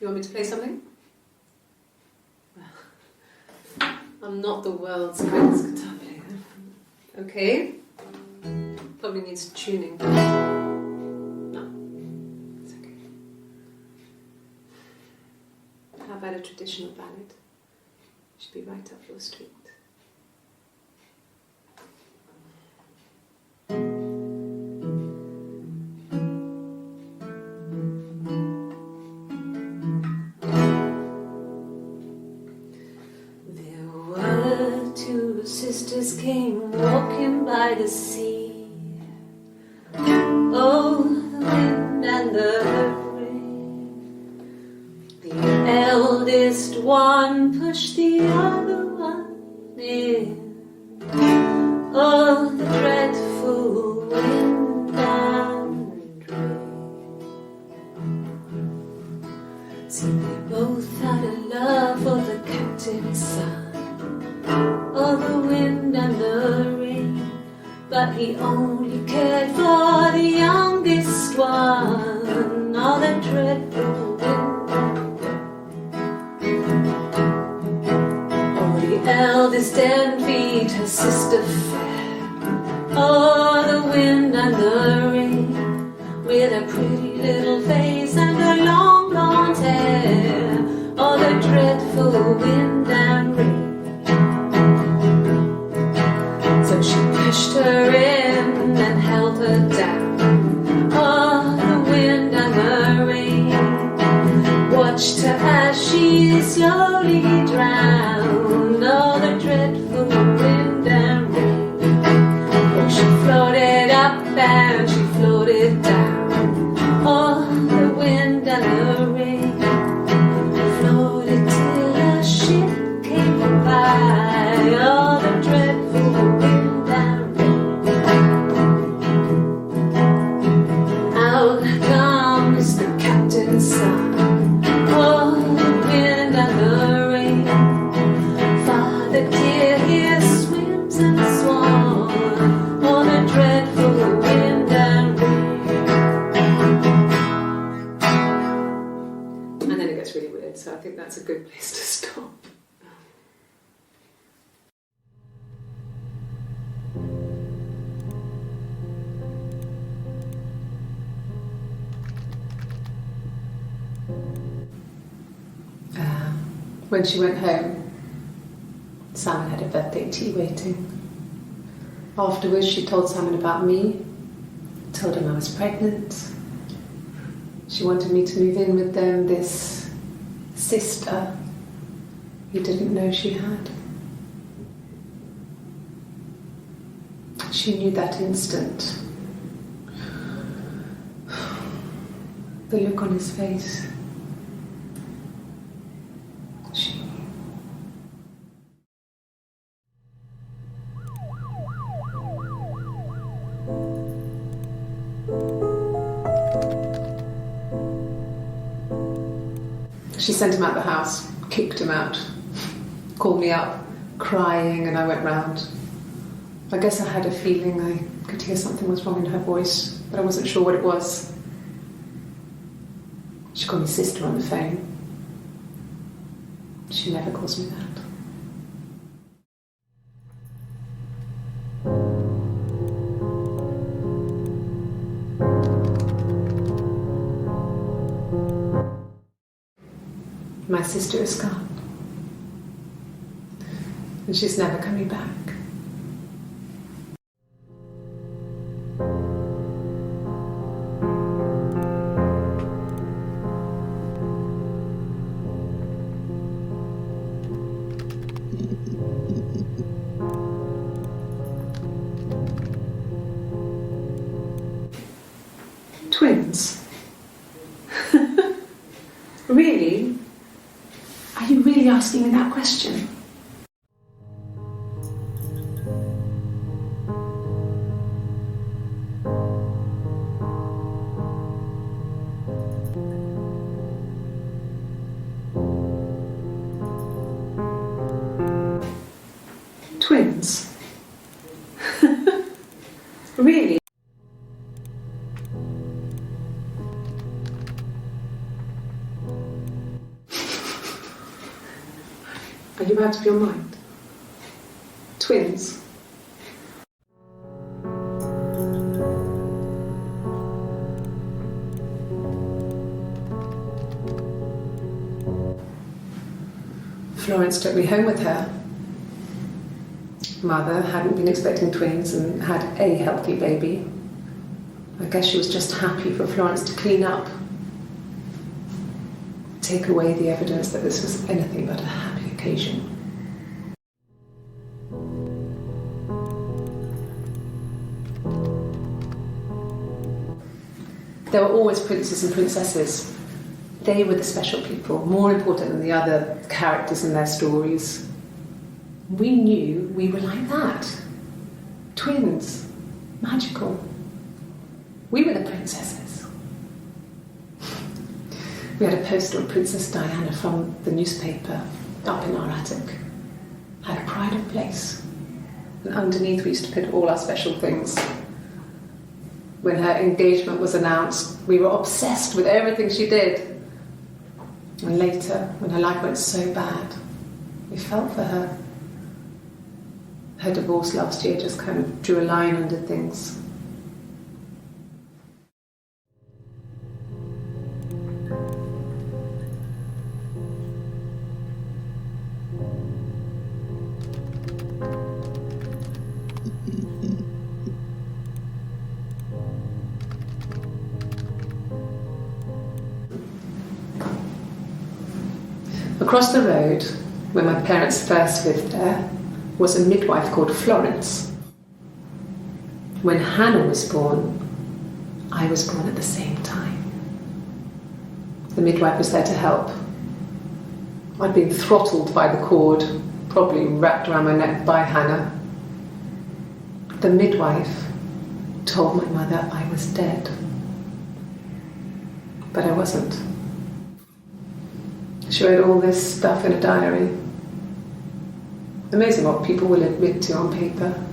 You want me to play something? I'm not the world's greatest guitar player. Okay. Probably needs tuning. No, it's okay. How about a traditional ballad? Should be right up your street. Sisters came walking by the sea. Oh, the wind and the rain. The eldest one pushed the other one in. Oh, the dreadful wind and rain. See, they both had a love for the captain's son. Oh, the wind and the rain, but he only cared for the youngest one. Oh, the dreadful wind and rain. Oh, the eldest envied her sister fair. Oh, the wind and the rain, with a pretty little face and her long blonde hair. Oh, the dreadful wind and rain. So she pushed her in and held her down. Oh, the wind and the rain watched her as she slowly drowned. Oh, the dreadful wind and rain. Oh, she floated up and she floated down. Oh, the wind and the rain floated till a ship came by. Oh, the dreadful wind. So I think that's a good place to stop. When she went home, Simon had a birthday tea waiting. Afterwards, she told Simon about me, told him I was pregnant. She wanted me to move in with them, this sister he didn't know she had. She knew that instant. The look on his face. She knew. She sent him out the house, kicked him out, called me up, crying, and I went round. I guess I had a feeling I could hear something was wrong in her voice, but I wasn't sure what it was. She called me sister on the phone. She never calls me that. My sister is gone, and she's never coming back. Twins. really asking me that question? Twins? Really? Are you out of your mind? Twins? Florence took me home with her. Mother hadn't been expecting twins and had a healthy baby. I guess she was just happy for Florence to clean up, take away the evidence that this was anything but a happy occasion. There were always princes and princesses. They were the special people, more important than the other characters in their stories. We knew we were like that. Twins. Magical. We were the princesses. We had a poster of Princess Diana from the newspaper up in our attic. Had a pride of place. And underneath we used to put all our special things. When her engagement was announced, we were obsessed with everything she did. And later, when her life went so bad, we felt for her. Her divorce last year just kind of drew a line under things. Across the road, where my parents first lived there, was a midwife called Florence. When Hannah was born, I was born at the same time. The midwife was there to help. I'd been throttled by the cord, probably wrapped around my neck by Hannah. The midwife told my mother I was dead, but I wasn't. She wrote all this stuff in a diary. Amazing what people will admit to on paper.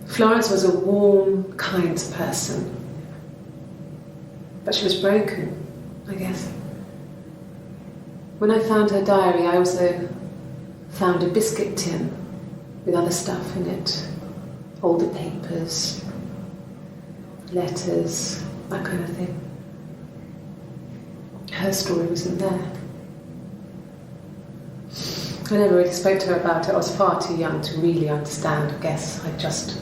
Florence was a warm, kind person, but she was broken, I guess. When I found her diary, I also found a biscuit tin with other stuff in it, older papers, letters, that kind of thing. Her story wasn't there. I never really spoke to her about it. I was far too young to really understand, I guess. I just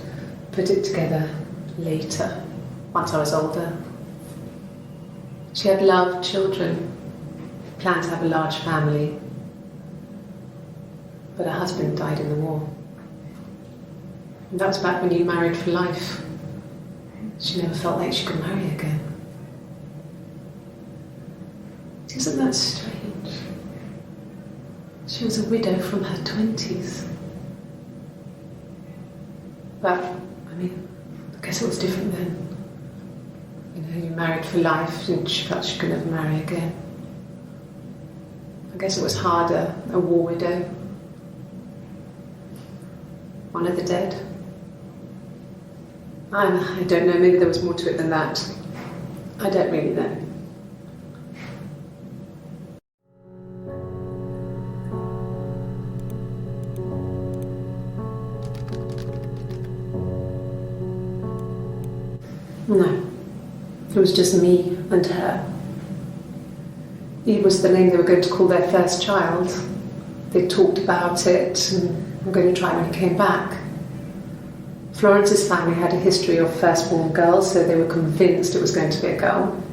put it together later, once I was older. She had loved children, planned to have a large family, but her husband died in the war. And that was back when you married for life. She never felt like she could marry again. Isn't that strange? She was a widow from her 20s. But I guess it was different then. You know, you married for life and she felt she could never marry again. I guess it was harder, a war widow. One of the dead. I don't know, maybe there was more to it than that. I don't really know. No, it was just me and her. It was the name they were going to call their first child. They talked about it, and I'm going to try when he came back. Florence's family had a history of firstborn girls, so they were convinced it was going to be a girl.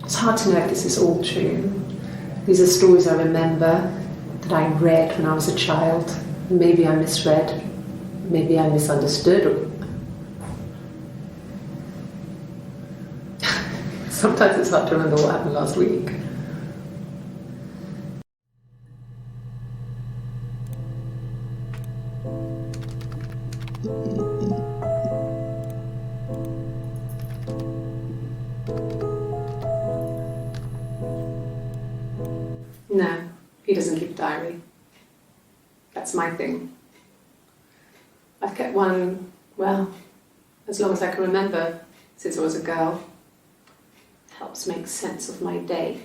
It's hard to know if this is all true. These are stories I remember, that I read when I was a child. Maybe I misread, maybe I misunderstood. Sometimes it's hard to remember what happened last week. No, he doesn't keep a diary. That's my thing. I've kept one, well, as long as I can remember, since I was a girl. Helps make sense of my day.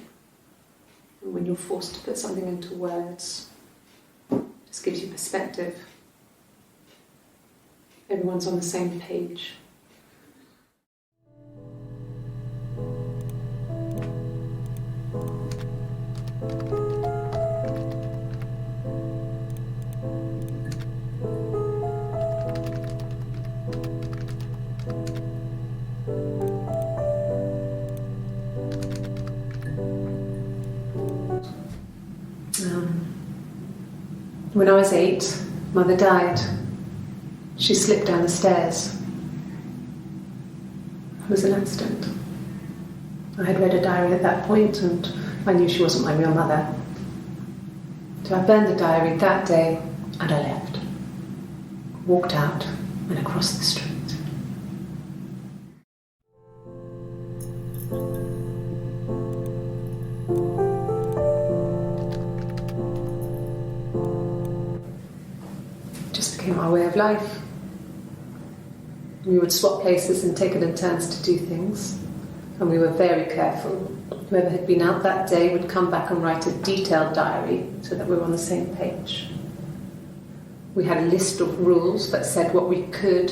And when you're forced to put something into words, it just gives you perspective. Everyone's on the same page. When I was 8, Mother died. She slipped down the stairs. It was an accident. I had read a diary at that point and I knew she wasn't my real mother. So I burned the diary that day and I left. Walked out and across the street. Became our way of life. We would swap places and take it in turns to do things, and we were very careful. Whoever had been out that day would come back and write a detailed diary so that we were on the same page. We had a list of rules that said what we could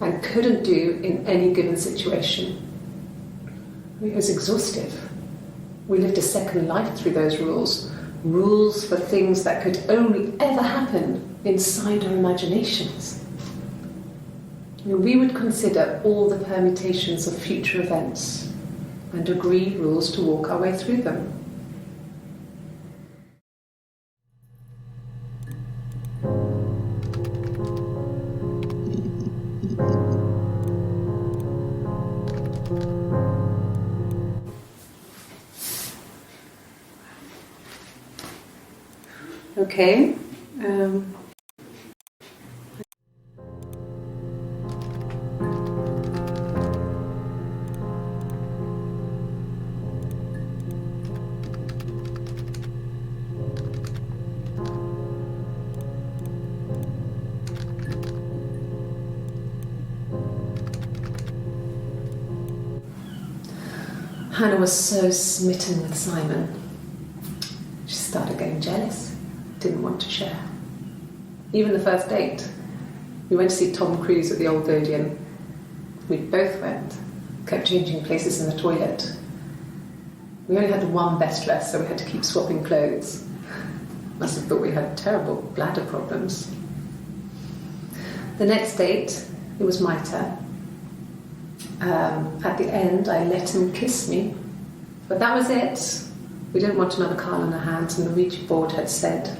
and couldn't do in any given situation. It was exhaustive. We lived a second life through those rules. Rules for things that could only ever happen inside our imaginations. We would consider all the permutations of future events and agree rules to walk our way through them. Okay. Hannah was so smitten with Simon. She started getting jealous, didn't want to share. Even the first date, we went to see Tom Cruise at the Old Odeon. We both went, kept changing places in the toilet. We only had one best dress, so we had to keep swapping clothes. Must have thought we had terrible bladder problems. The next date, it was my turn. At the end, I let him kiss me, but that was it. We didn't want another card on our hands, and the Ouija board had said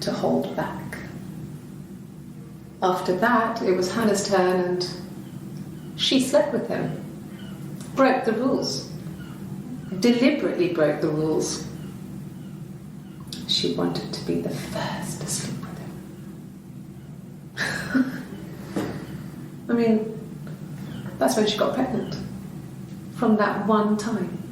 to hold back. After that, it was Hannah's turn, and she slept with him. Broke the rules. Deliberately broke the rules. She wanted to be the first to sleep with him. I mean, that's when she got pregnant. From that one time.